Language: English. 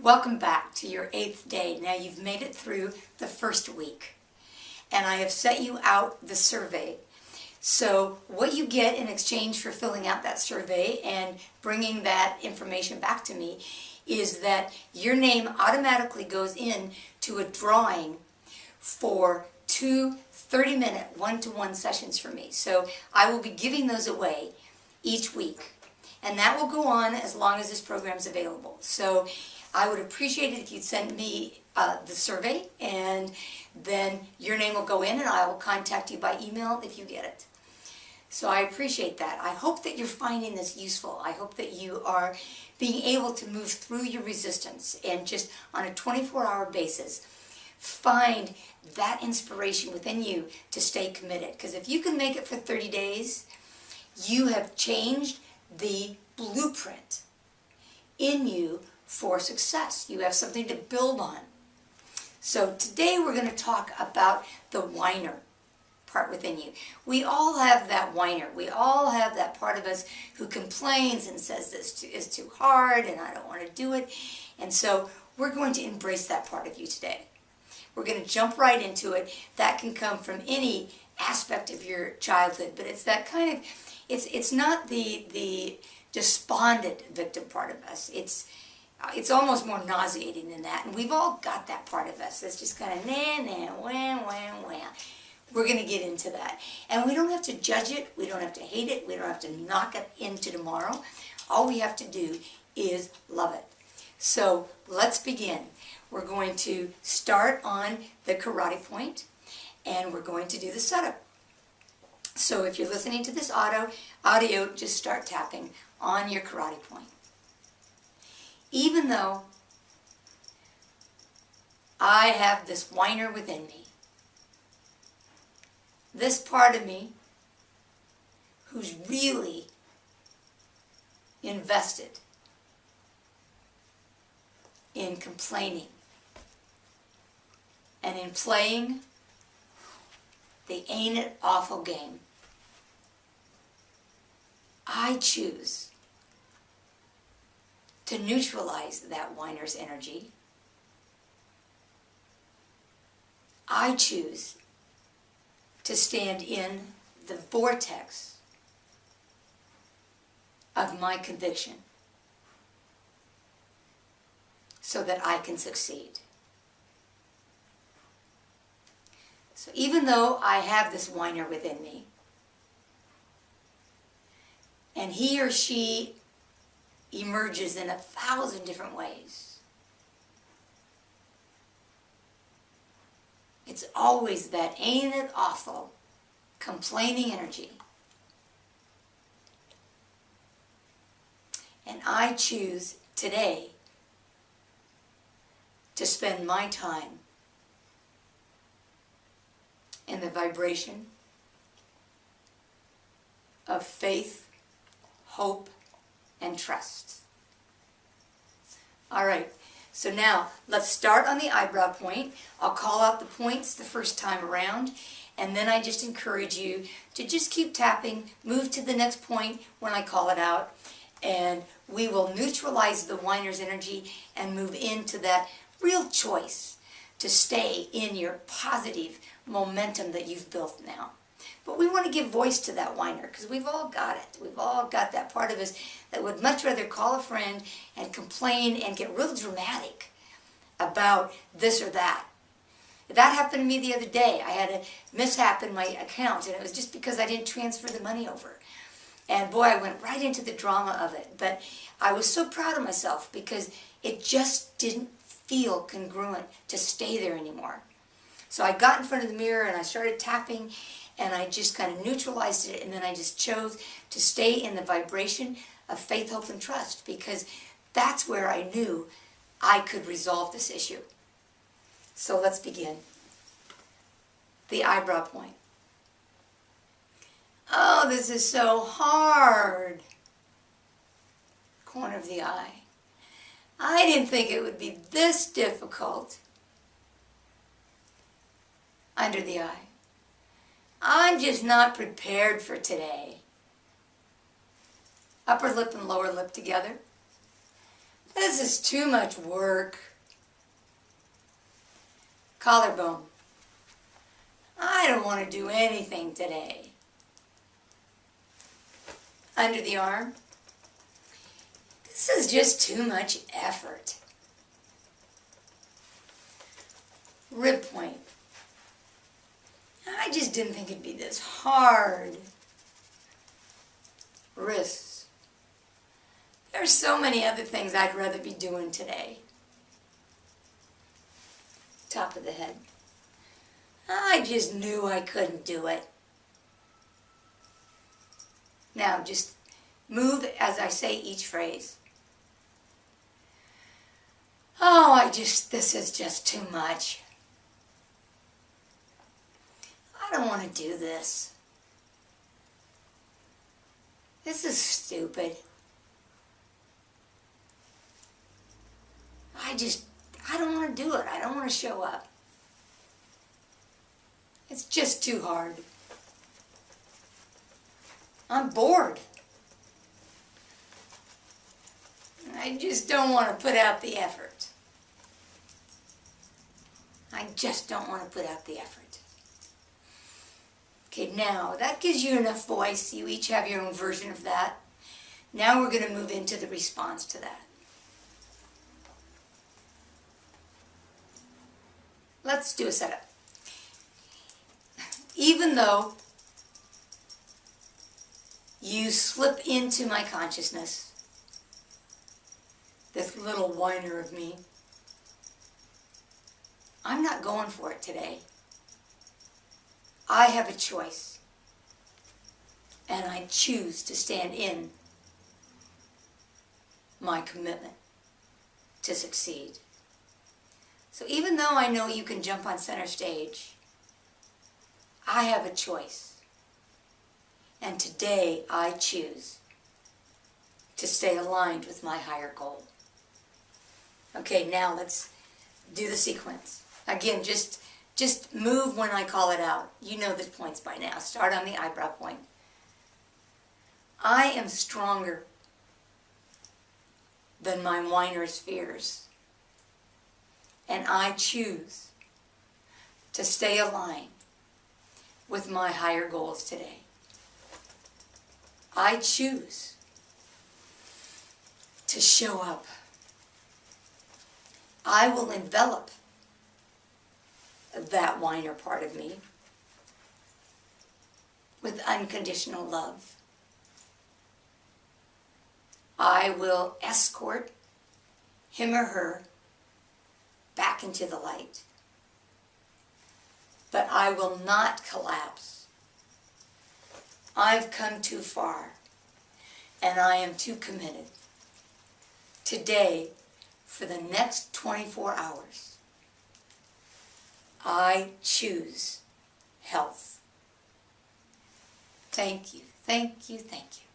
Welcome back to your 8th day. Now you've made it through the first week, and I have set you out the survey. So what you get in exchange for filling out that survey and bringing that information back to me is that your name automatically goes in to a drawing for 2 30-minute one-to-one sessions for me. So I will be giving those away each week, and that will go on as long as this program is available. So I would appreciate it if you'd send me the survey, and then your name will go in and I will contact you by email if you get it. So I appreciate that. I hope that you're finding this useful. I hope that you are being able to move through your resistance and just on a 24-hour basis find that inspiration within you to stay committed. Because if you can make it for 30 days, you have changed the blueprint in you for success. You have something to build on. So today we're going to talk about the whiner part within you. We all have that whiner. We all have that part of us who complains and says this is too hard and I don't want to do it. And so we're going to embrace that part of you today. We're going to jump right into it. That can come from any aspect of your childhood, but it's that kind of, it's not the despondent victim part of us. It's almost more nauseating than that, and we've all got that part of us that's just kind of wah. We're going to get into that, and we don't have to judge it, we don't have to hate it, we don't have to knock it into tomorrow. All we have to do is love it. So let's begin. We're going to start on the karate point, and we're going to do the setup. So if you're listening to this audio, just start tapping on your karate point. Even though I have this whiner within me, this part of me who's really invested in complaining and in playing the ain't it awful game, I choose to neutralize that whiner's energy. I choose to stand in the vortex of my conviction so that I can succeed. So even though I have this whiner within me, and he or she emerges in 1,000 different ways, it's always that ain't it awful complaining energy. And I choose today to spend my time in the vibration of faith, hope, and trust. All right, so now let's start on the eyebrow point. I'll call out the points the first time around, and then I just encourage you to just keep tapping, move to the next point when I call it out, and we will neutralize the whiner's energy and move into that real choice to stay in your positive momentum that you've built now. But we want to give voice to that whiner because we've all got it. We've all got that part of us that would much rather call a friend and complain and get real dramatic about this or that. That happened to me the other day. I had a mishap in my account, and it was just because I didn't transfer the money over. And boy, I went right into the drama of it. But I was so proud of myself because it just didn't feel congruent to stay there anymore. So I got in front of the mirror and I started tapping, and I just kind of neutralized it, and then I just chose to stay in the vibration of faith, hope, and trust because that's where I knew I could resolve this issue. So let's begin. The eyebrow point. Oh, this is so hard. Corner of the eye. I didn't think it would be this difficult. Under the eye. I'm just not prepared for today. Upper lip and lower lip together. This is too much work. Collarbone. I don't want to do anything today. Under the arm. This is just too much effort. Rib point. I just didn't think it'd be this hard. Wrists. There's so many other things I'd rather be doing today. Top of the head. I just knew I couldn't do it. Now just move as I say each phrase. Oh, this is just too much. I don't want to do this. This is stupid. I don't want to do it. I don't want to show up. It's just too hard. I'm bored. I just don't want to put out the effort. I just don't want to put out the effort. Okay, now that gives you enough voice. You each have your own version of that. Now we're going to move into the response to that. Let's do a setup. Even though you slip into my consciousness, this little whiner of me, I'm not going for it today. I have a choice, and I choose to stand in my commitment to succeed. So even though I know you can jump on center stage, I have a choice. And today I choose to stay aligned with my higher goal. Okay, now let's do the sequence. Again, just move when I call it out. You know the points by now. Start on the eyebrow point. I am stronger than my whiner's fears. And I choose to stay aligned with my higher goals today. I choose to show up. I will envelop that whiner part of me with unconditional love. I will escort him or her back into the light. But I will not collapse. I've come too far, and I am too committed. Today, for the next 24 hours, I choose health. Thank you, thank you, thank you.